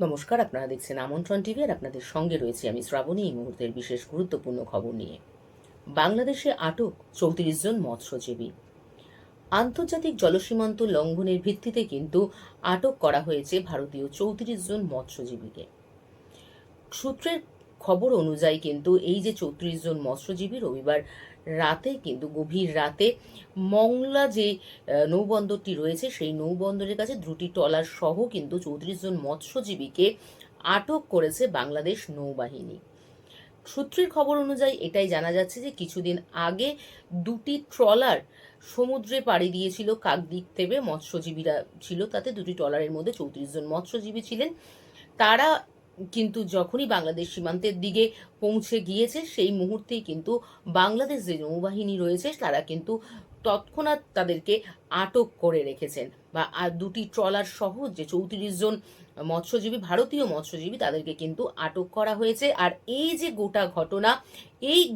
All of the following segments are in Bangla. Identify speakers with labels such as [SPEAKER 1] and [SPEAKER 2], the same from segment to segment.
[SPEAKER 1] নমস্কার, আপনারা দেখছেন আমন্ত্রণ টিভি আর আপনাদের সঙ্গে রয়েছে আমি শ্রাবণী। এই মুহূর্তের বিশেষ গুরুত্বপূর্ণ খবর নিয়ে। বাংলাদেশে আটক ৩৪ জন মৎস্যজীবী। আন্তর্জাতিক জলসীমান্ত লঙ্ঘনের ভিত্তিতে কিন্তু আটক করা হয়েছে ভারতীয় ৩৪ জন মৎস্যজীবীকে। সূত্রের খবর অনুযায়ী কিন্তু এই যে ৩৪ জন মৎস্যজীবী রবিবার রাতে কিন্তু গভীর রাতে মংলা যে নৌবন্দরটি রয়েছে সেই নৌবন্দরের কাছে দুটি ট্রলার সহ কিন্তু ৩৪ জন মৎস্যজীবীকে আটক করেছে বাংলাদেশ নৌবাহিনী। সূত্রের খবর অনুযায়ী এটাই জানা যাচ্ছে যে কিছুদিন আগে দুটি ট্রলার সমুদ্রে পাড়ি দিয়েছিল কাকদ্বীপ থেকে। মৎস্যজীবীরা ছিল তাতে, দুটি ট্রলারের মধ্যে ৩৪ জন মৎস্যজীবী ছিলেন। তারা কিন্তু যখনই বাংলাদেশ সীমান্তের দিকে পৌঁছে গিয়েছে সেই মুহূর্তেই কিন্তু বাংলাদেশ যে নৌবাহিনী রয়েছে তারা কিন্তু তৎক্ষণাৎ তাদেরকে আটক করে রেখেছেন, বা আর দুটি ট্রলার সহ যে ৩৪ জন মৎস্যজীবী, ভারতীয় মৎস্যজীবী, তাদেরকে কিন্তু আটক করা হয়েছে। আর এই যে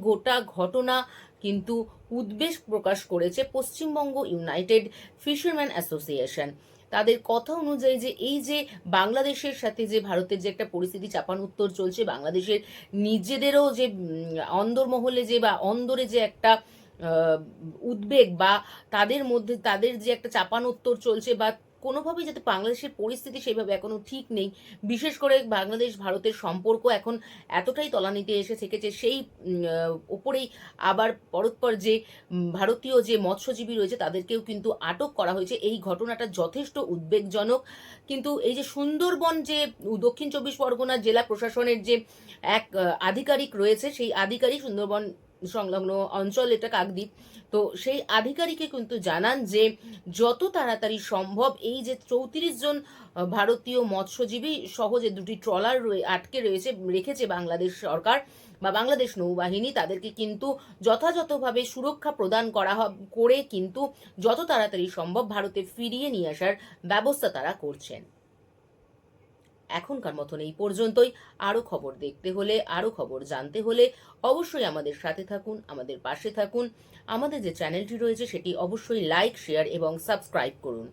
[SPEAKER 1] গোটা ঘটনা কিন্তু উদ্বেগ প্রকাশ করেছে পশ্চিমবঙ্গ ইউনাইটেড ফিশারম্যান অ্যাসোসিয়েশন। তাদের কথা অনুযায়ী যে এই যে বাংলাদেশের সাথে যে ভারতের যে একটা পরিস্থিতি চাপানোত্তর চলছে, বাংলাদেশের নিজেদেরও যে অন্দরমহলে যে বা অন্দরে যে একটা উদ্বেগ, বা তাদের মধ্যে তাদের যে একটা চাপানোত্তর চলছে, বা কোনোভাবেই যাতে বাংলাদেশের পরিস্থিতি সেইভাবে এখনো ঠিক নেই। বিশেষ করে বাংলাদেশ ভারতের সম্পর্ক এখন এতটাই তলানিতে এসে থেকেছে, সেই ওপরেই আবার পরস্পর যে ভারতীয় যে মৎস্যজীবী রয়েছে তাদেরকেও কিন্তু আটক করা হয়েছে। এই ঘটনাটা যথেষ্ট উদ্বেগজনক। কিন্তু এই যে সুন্দরবন যে দক্ষিণ ২৪ পরগনার জেলা প্রশাসনের যে এক আধিকারিক রয়েছে, সেই আধিকারিক সুন্দরবন সংলগ্ন অঞ্চল, এটা কাকদ্বীপ, তো সেই আধিকারিকে কিন্তু জানান যে যত তাড়াতাড়ি সম্ভব এই যে ৩৪ জন ভারতীয় মৎস্যজীবী সহ যে দুটি ট্রলার আটকে রেখেছে বাংলাদেশ সরকার বা বাংলাদেশ নৌবাহিনী, তাদেরকে কিন্তু যথাযথভাবে সুরক্ষা প্রদান করে কিন্তু যত তাড়াতাড়ি সম্ভব ভারতে ফিরিয়ে নিয়ে আসার ব্যবস্থা তারা করছেন। এখনকার মতন এই পর্যন্তই। আরও খবর দেখতে হলে, আরও খবর জানতে হলে অবশ্যই আমাদের সাথে থাকুন, আমাদের পাশে থাকুন। আমাদের যে চ্যানেলটি রয়েছে সেটি অবশ্যই লাইক, শেয়ার এবং সাবস্ক্রাইব করুন।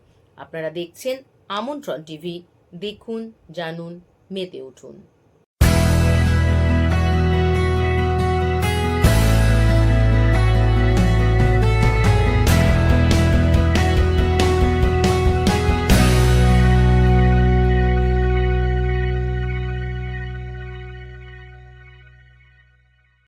[SPEAKER 1] আপনারা দেখছেন আমন্ত্রণ টিভি। দেখুন, জানুন, মেতে উঠুন।